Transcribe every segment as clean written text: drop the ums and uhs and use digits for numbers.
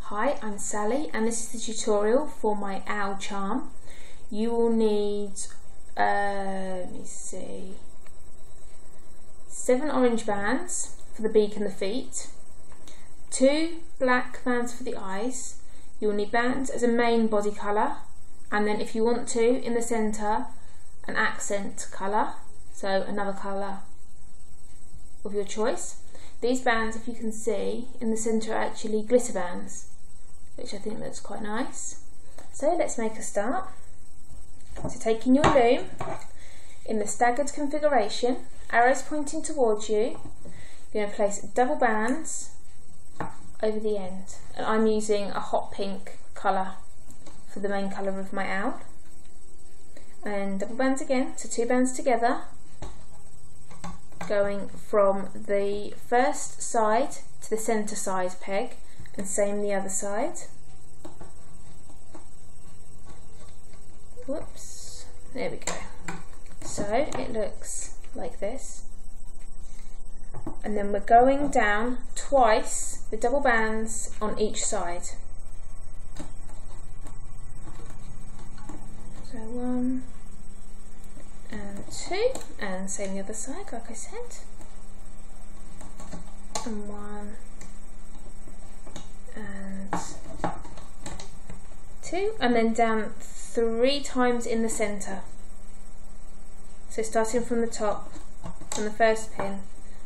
Hi, I'm Sally and this is the tutorial for my owl charm. You will need, let me see, 7 orange bands for the beak and the feet, 2 black bands for the eyes. You'll need bands as a main body colour, and then if you want to, in the centre, an accent colour, so another colour of your choice. These bands, if you can see, in the centre are actually glitter bands, which I think looks quite nice. So let's make a start. So taking your loom, in the staggered configuration, arrows pointing towards you, you're going to place double bands over the end. And I'm using a hot pink colour for the main colour of my owl. And double bands again, so 2 bands together, going from the first side to the centre side peg, and same the other side. Whoops, there we go. So it looks like this. And then we're going down twice with double bands on each side. So 1 and 2, and same the other side like I said. And 1 and 2, and then down 3 times in the centre. So starting from the top, from the first pin,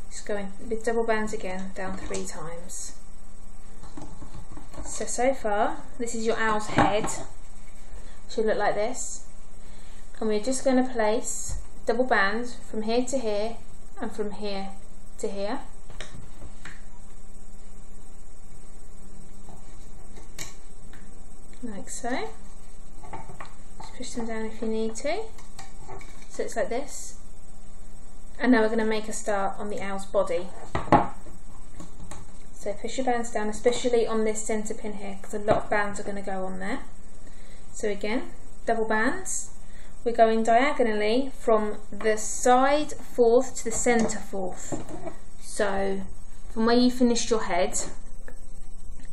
just going with double bands again, down 3 times. So far, this is your owl's head. Should look like this. And we're just going to place double bands from here to here, and from here to here. Like so. Just push them down if you need to. So it's like this. And now we're going to make a start on the owl's body. So push your bands down, especially on this centre pin here, because a lot of bands are going to go on there. So again, double bands. We're going diagonally from the side 4th to the centre 4th. So from where you finished your head,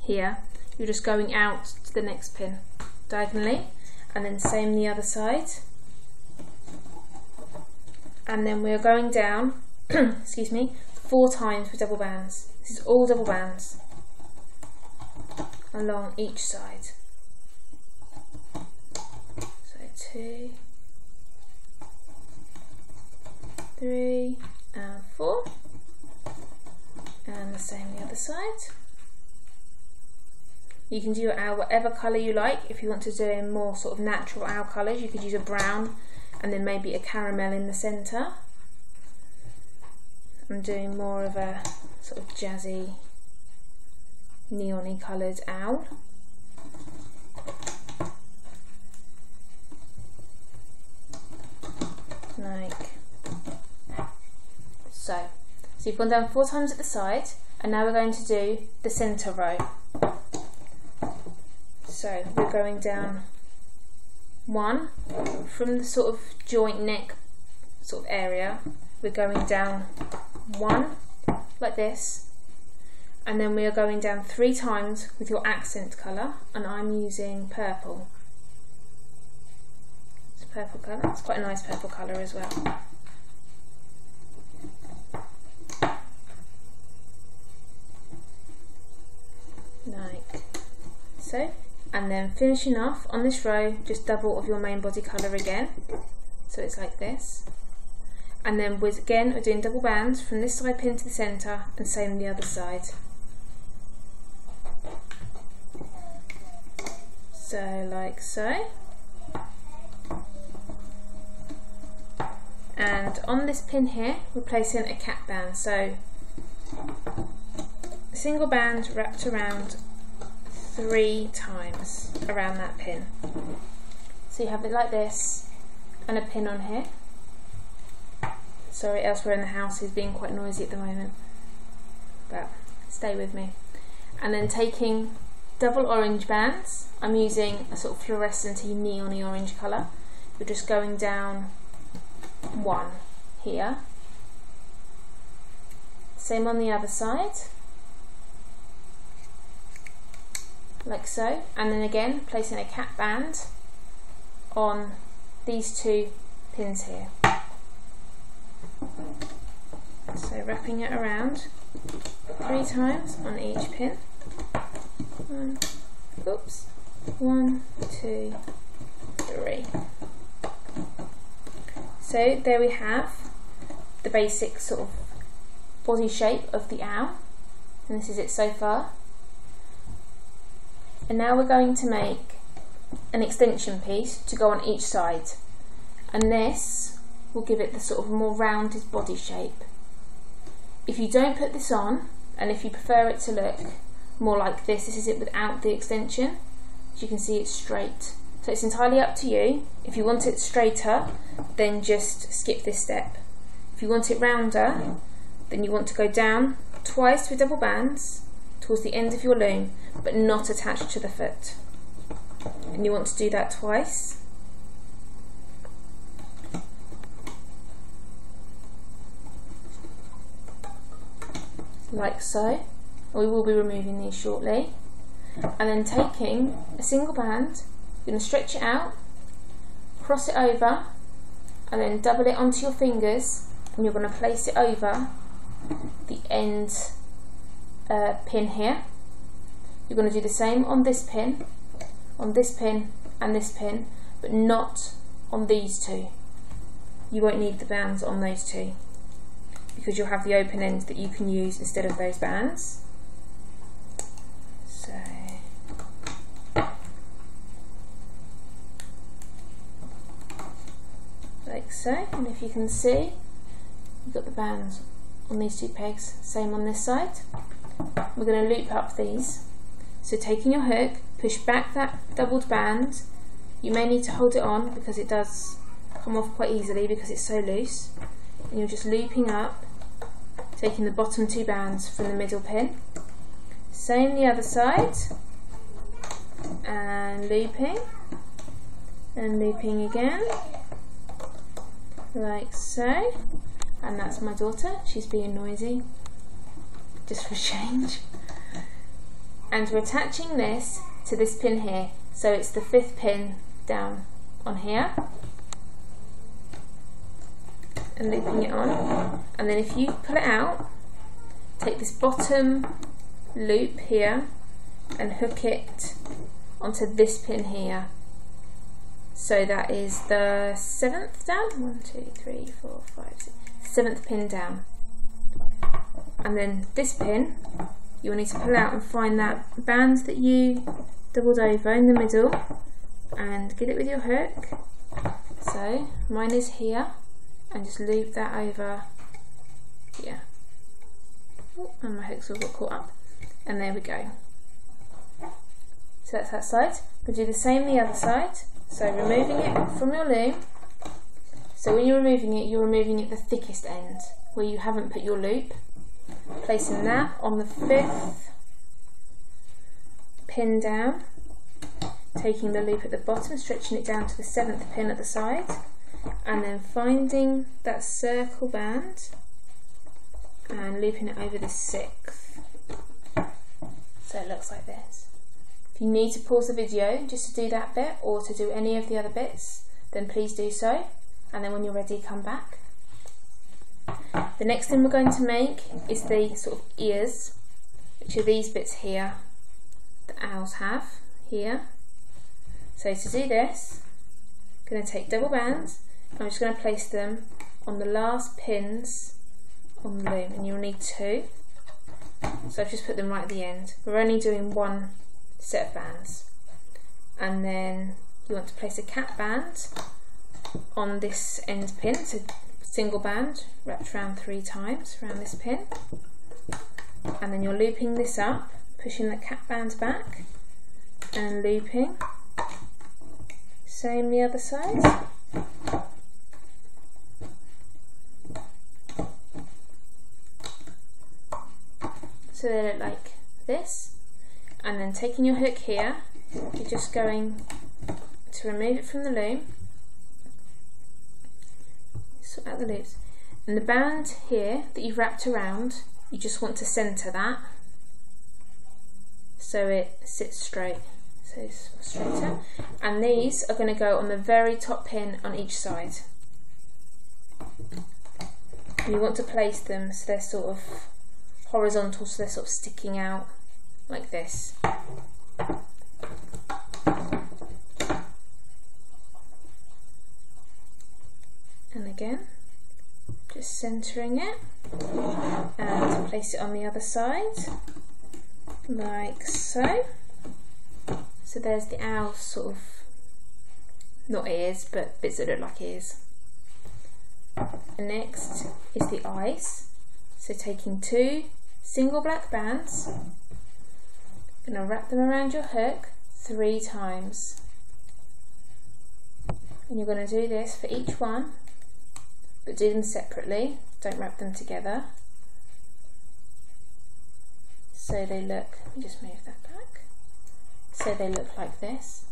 here, you're just going out to the next pin, diagonally, and then same the other side. And then we're going down, excuse me, 4 times with double bands. This is all double bands along each side. So 2, 3 and 4, and the same the other side. You can do your owl whatever colour you like. If you want to do in more sort of natural owl colours, you could use a brown and then maybe a caramel in the centre. I'm doing more of a sort of jazzy, neon-y coloured owl. Like so. So you've gone down 4 times at the side, and now we're going to do the centre row. So we're going down 1 from the sort of joint neck sort of area. We're going down 1 like this, and then we are going down 3 times with your accent colour, and I'm using purple. It's a purple colour. It's quite a nice purple colour as well. Like so. And then finishing off on this row, just double of your main body colour again. So it's like this. And then we're doing double bands from this side pin to the centre, and same the other side. So like so. And on this pin here, we're placing a cap band. So a single band wrapped around 3 times around that pin. So you have it like this, and a pin on here. Sorry, elsewhere in the house is being quite noisy at the moment, but stay with me. And then taking double orange bands, I'm using a sort of fluorescent-y, neon-y orange colour. We're just going down 1 here. Same on the other side. like so, and then again placing a cap band on these two pins here. So wrapping it around 3 times on each pin. 1, 2, 3. So there we have the basic sort of body shape of the owl, and this is it so far. And now we're going to make an extension piece to go on each side, and this will give it the sort of more rounded body shape. If you don't put this on, and if you prefer it to look more like this is it without the extension, as you can see it's straight. So it's entirely up to you. If you want it straighter, then just skip this step. If you want it rounder, then you want to go down twice with double bands towards the end of your loom, but not attached to the foot. And you want to do that twice. Like so. We will be removing these shortly. And then taking a single band, you're going to stretch it out, cross it over, and then double it onto your fingers, and you're going to place it over the end pin here. You're going to do the same on this pin, and this pin, but not on these two. You won't need the bands on those two, because you'll have the open end that you can use instead of those bands. So like so, and if you can see, you've got the bands on these two pegs, same on this side. We're going to loop up these. So taking your hook, push back that doubled band. You may need to hold it on because it does come off quite easily because it's so loose. And you're just looping up, taking the bottom 2 bands from the middle pin. Same the other side, and looping again, like so. And that's my daughter, she's being noisy, just for change. And we're attaching this to this pin here, so it's the 5th pin down on here, and looping it on. And then if you pull it out, take this bottom loop here and hook it onto this pin here. So that is the 7th down, 1, 2, 3, 4, 5, 6, 7th pin down. And then this pin, you'll need to pull out and find that band that you doubled over in the middle and get it with your hook. So mine is here, and just loop that over here. Oh, and my hooks all got caught up. And there we go. So that's that side. We'll do the same the other side. So removing it from your loom. So when you're removing it the thickest end, where you haven't put your loop. Placing that on the 5th pin down. Taking the loop at the bottom, stretching it down to the 7th pin at the side. And then finding that circle band and looping it over the 6th. So it looks like this. If you need to pause the video just to do that bit or to do any of the other bits, then please do so, and then when you're ready, come back. The next thing we're going to make is the sort of ears, which are these bits here that owls have here. So to do this, I'm going to take double bands, and I'm just going to place them on the last pins on the loom, and you'll need 2. So I've just put them right at the end. We're only doing 1 set of bands. And then you want to place a cap band on this end pin, so single band wrapped around 3 times around this pin. And then you're looping this up, pushing the cap band back and looping. Same the other side. So they look like this, and then taking your hook here, you're just going to remove it from the loom, sort out the loops, and the band here that you've wrapped around, you just want to centre that, so it sits straight, so it's straighter. And these are going to go on the very top pin on each side. And you want to place them so they're sort of horizontal, so they're sort of sticking out like this. And again, just centering it and place it on the other side, like so. So there's the owl's sort of, not ears, but bits that look like ears. And next is the eyes. So taking 2 single black bands, I'm going to wrap them around your hook 3 times. And you're going to do this for each one, but do them separately, don't wrap them together. So they look, let me just move that back. So they look like this.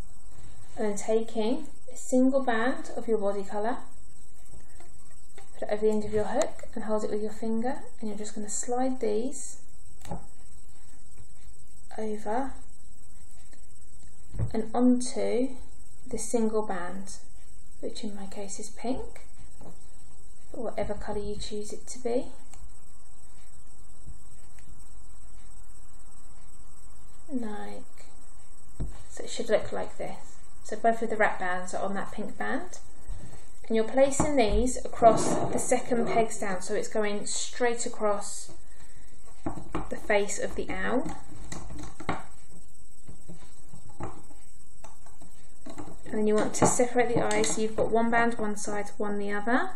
And then taking a single band of your body colour, put it over the end of your hook and hold it with your finger, and you're just going to slide these over and onto the single band, which in my case is pink, or whatever colour you choose it to be. Like, so it should look like this. So both of the wrap bands are on that pink band, and you're placing these across the second pegs down, so it's going straight across the face of the owl. And then you want to separate the eyes, so you've got one band one side, one the other.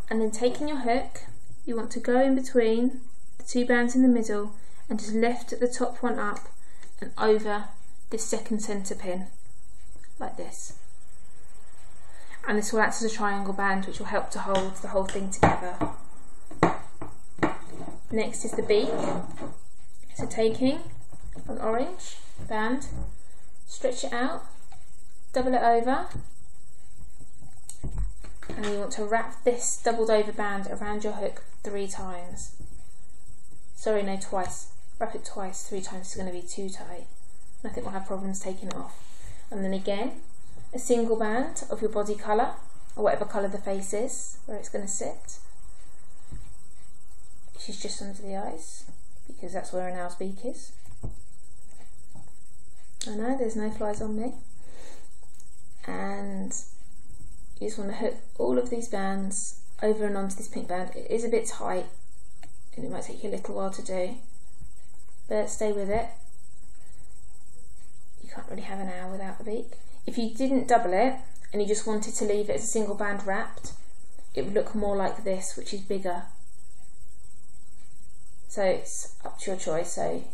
And then taking your hook, you want to go in between the 2 bands in the middle and just lift the top one up and over this second centre pin, like this. And this will act as a triangle band, which will help to hold the whole thing together. Next is the beak. So taking an orange band, stretch it out, double it over, and you want to wrap this doubled over band around your hook 3 times. Sorry, no, twice. Wrap it twice, 3 times is going to be too tight. I think we'll have problems taking it off. And then again, a single band of your body colour, or whatever colour the face is, where it's going to sit, which is just under the eyes, because that's where an owl's beak is. I know, there's no flies on me. And you just want to hook all of these bands over and onto this pink band. It is a bit tight, and it might take you a little while to do, but stay with it. You can't really have an owl without a beak. If you didn't double it and you just wanted to leave it as a single band wrapped, it would look more like this, which is bigger. So it's up to your choice. So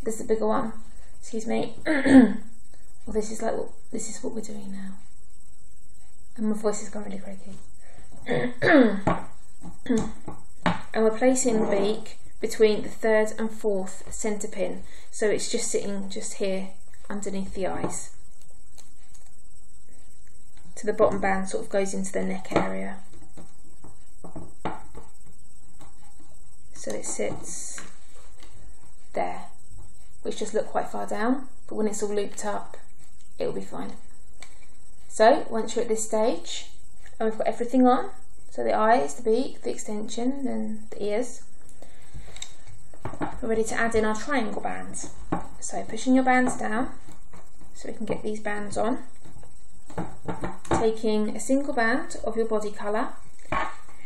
this is the bigger one, excuse me. Well, this is what we're doing now, and my voice is going really croaky. And we're placing the beak between the 3rd and 4th centre pin, so it's just sitting just here underneath the eyes. So the bottom band sort of goes into the neck area. So it sits there, which just look quite far down, but when it's all looped up, it'll be fine. So once you're at this stage, and we've got everything on, so the eyes, the beak, the extension, and the ears, we're ready to add in our triangle bands. So pushing your bands down, so we can get these bands on. Taking a single band of your body colour,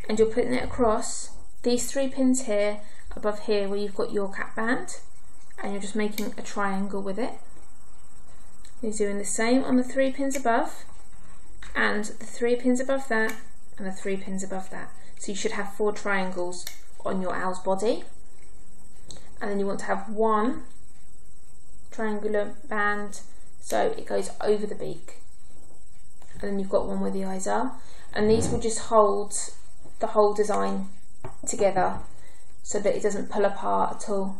and you're putting it across these 3 pins here, above here where you've got your cap band, and you're just making a triangle with it. You're doing the same on the 3 pins above, and the 3 pins above that, and the 3 pins above that. So you should have 4 triangles on your owl's body. And then you want to have 1 triangular band, so it goes over the beak. And then you've got one where the eyes are, and these will just hold the whole design together so that it doesn't pull apart at all.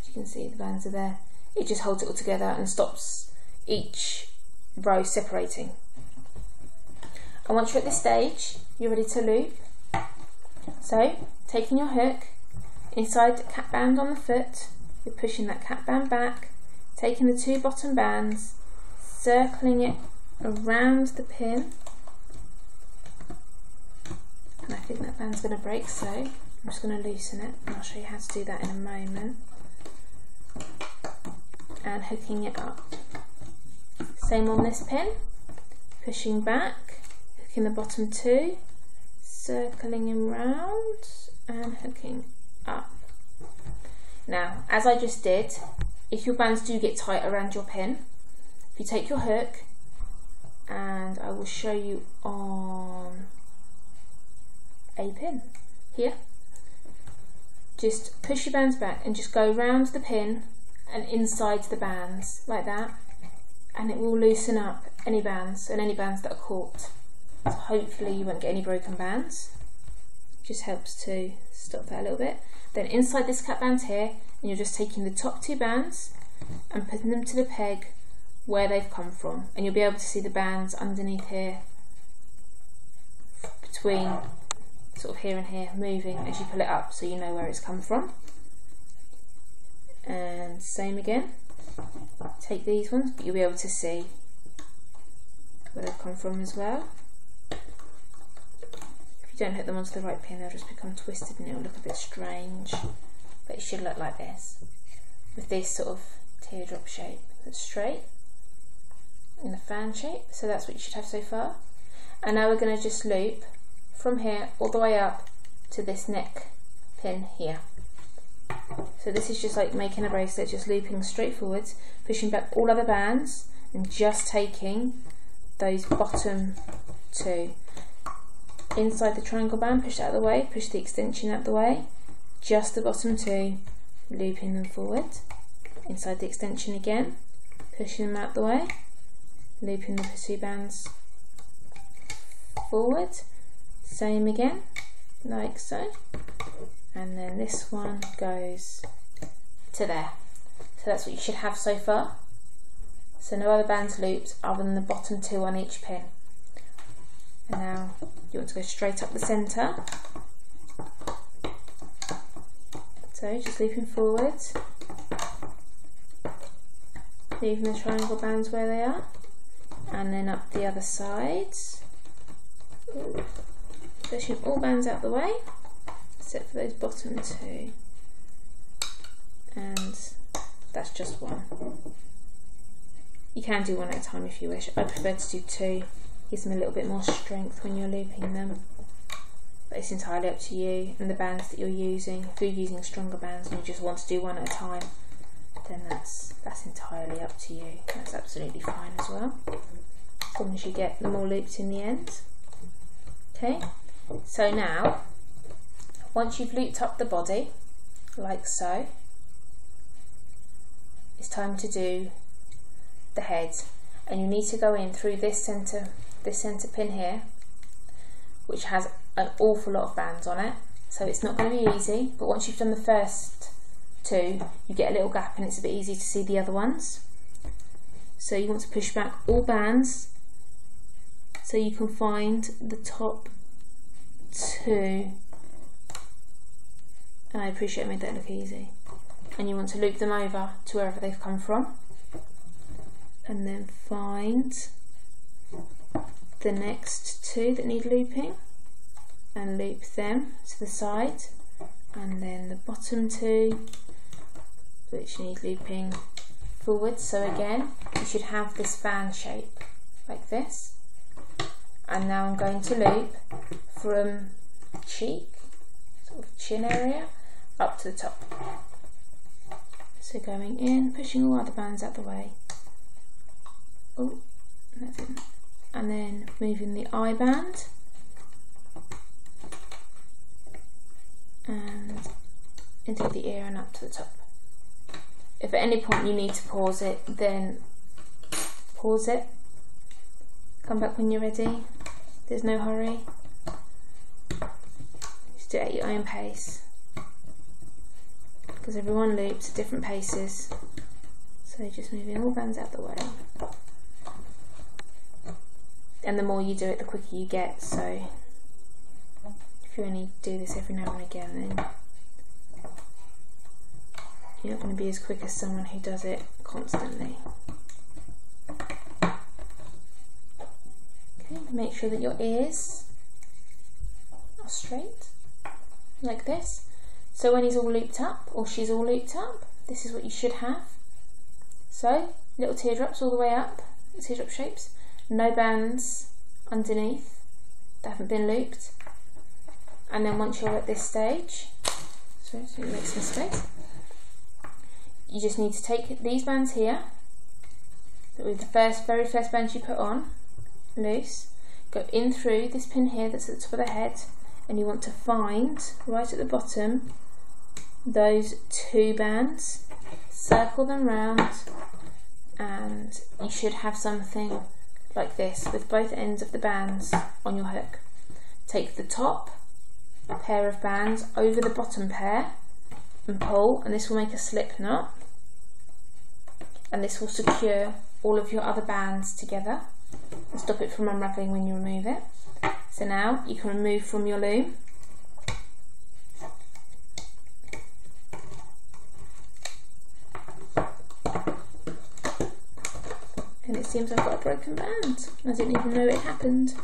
As you can see, the bands are there. It just holds it all together and stops each row separating. And once you're at this stage, you're ready to loop. So taking your hook inside the cap band on the foot, you're pushing that cap band back, taking the 2 bottom bands, circling it around the pin, and I think that band's going to break, so I'm just going to loosen it, and I'll show you how to do that in a moment, and hooking it up. Same on this pin, pushing back, hooking the bottom 2, circling him round and hooking up. Now, as I just did, if your bands do get tight around your pin, if you take your hook, and I will show you on a pin here, just push your bands back and just go round the pin and inside the bands like that, and it will loosen up any bands that are caught. So hopefully you won't get any broken bands. Just helps to stop that a little bit. Then inside this cap band here, and you're just taking the top 2 bands and putting them to the peg where they've come from, and you'll be able to see the bands underneath here, between sort of here and here, moving as you pull it up, so you know where it's come from. And same again, take these ones, but you'll be able to see where they've come from as well. If you don't hook them onto the right pin, they'll just become twisted and it'll look a bit strange, but it should look like this, with this sort of teardrop shape that's straight in a fan shape. So that's what you should have so far. And now we're going to just loop from here all the way up to this neck pin here. So this is just like making a bracelet, just looping straight forwards, pushing back all other bands and just taking those bottom 2. Inside the triangle band, push it out of the way, push the extension out of the way, just the bottom 2, looping them forward. Inside the extension again, pushing them out of the way, looping the 2 bands forward. Same again, like so. And then this one goes to there. So that's what you should have so far. So no other bands looped other than the bottom 2 on each pin. And now you want to go straight up the centre. So just looping forward, leaving the triangle bands where they are, and then up the other side. Pushing all bands out the way, except for those bottom 2. And that's just one. You can do one at a time if you wish. I prefer to do 2. Gives them a little bit more strength when you're looping them. But it's entirely up to you and the bands that you're using. If you're using stronger bands and you just want to do one at a time, then that's entirely up to you. That's absolutely fine as well, as long as you get them all looped in the end. Okay, so now once you've looped up the body like so, it's time to do the head, and you need to go in through this centre pin here, which has an awful lot of bands on it, so it's not going to be easy, but once you've done the first 2 you get a little gap and it's a bit easy to see the other ones. So you want to push back all bands so you can find the top 2, and I appreciate I made that look easy, and you want to loop them over to wherever they've come from, and then find the next 2 that need looping and loop them to the side, and then the bottom 2 which need looping forward. So again you should have this fan shape like this, and now I'm going to loop from cheek, sort of chin area, up to the top. So going in, pushing all other bands out the way, and then moving the eye band and into the ear and up to the top. If at any point you need to pause it, then pause it, come back when you're ready, there's no hurry, just do it at your own pace, because everyone loops at different paces, so just moving all bands out the way. And the more you do it, the quicker you get, so if you only do this every now and again, then You're not going to be as quick as someone who does it constantly. Okay, make sure that your ears are straight, like this. So when he's all looped up, or she's all looped up, this is what you should have. So, little teardrops all the way up, teardrop shapes, no bands underneath that haven't been looped. And then once you're at this stage, so make some space, you just need to take these bands here, that were the very first bands you put on, loose, go in through this pin here that's at the top of the head, and you want to find, right at the bottom, those 2 bands, circle them round, and you should have something like this with both ends of the bands on your hook. Take the top pair of bands over the bottom pair and pull, and this will make a slip knot, and this will secure all of your other bands together and stop it from unravelling when you remove it. So now you can remove from your loom. And it seems I've got a broken band. I didn't even know it happened.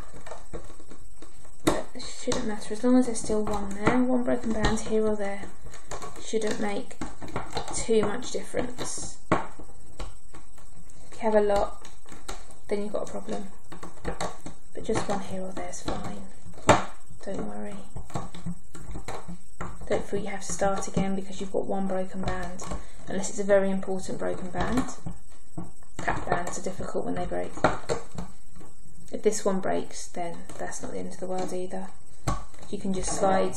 But it shouldn't matter, as long as there's still one there, one broken band here or there. It shouldn't make too much difference. If you have a lot, then you've got a problem. But just one here or there is fine. Don't worry. Don't feel you have to start again because you've got one broken band, unless it's a very important broken band. Cap bands are difficult when they break. If this one breaks, then that's not the end of the world either. You can just slide.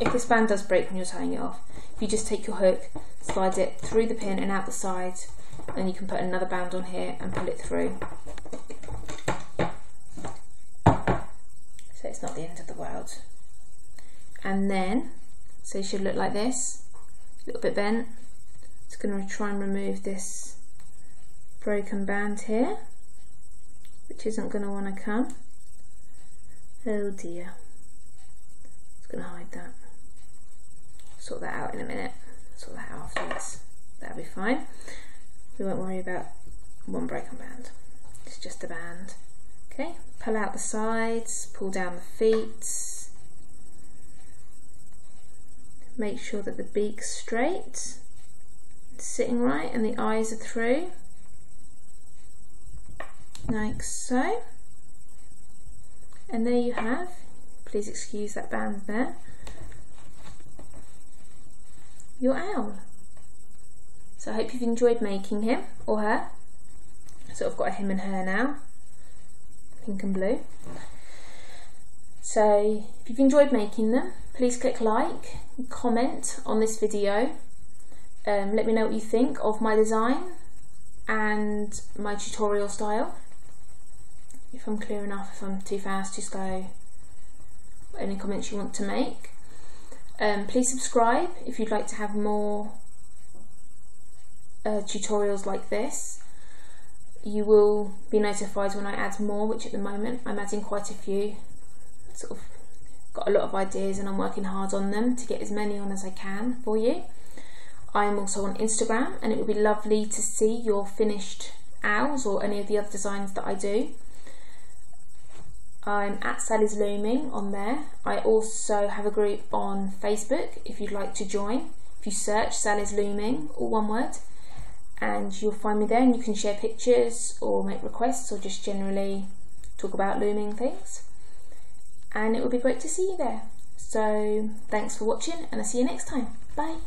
If this band does break when you're tying it off, if you just take your hook, slide it through the pin and out the side, and you can put another band on here and pull it through. So it's not the end of the world. And then, so it should look like this, a little bit bent. Just going to try and remove this broken band here, which isn't going to want to come. Oh dear. Just going to hide that. Sort that out in a minute. Sort that out afterwards. That'll be fine. We won't worry about one broken band. It's just a band. Okay, pull out the sides, pull down the feet. Make sure that the beak's straight, it's sitting right, and the eyes are through. Like so. And there you have, please excuse that band there, your owl. So I hope you've enjoyed making him or her. Sort of got a him and her now, pink and blue. So if you've enjoyed making them, please click like, comment on this video. Let me know what you think of my design and my tutorial style. If I'm clear enough, if I'm too fast, too slow, any comments you want to make. Please subscribe if you'd like to have more tutorials like this. You will be notified when I add more, which at the moment I'm adding quite a few. Sort of got a lot of ideas and I'm working hard on them to get as many on as I can for you. I'm also on Instagram, and it would be lovely to see your finished owls or any of the other designs that I do. I'm at Sally's Looming on there. I also have a group on Facebook if you'd like to join. If you search Sally's Looming, all one word, and you'll find me there, and you can share pictures or make requests or just generally talk about looming things. And it would be great to see you there. So thanks for watching, and I'll see you next time. Bye.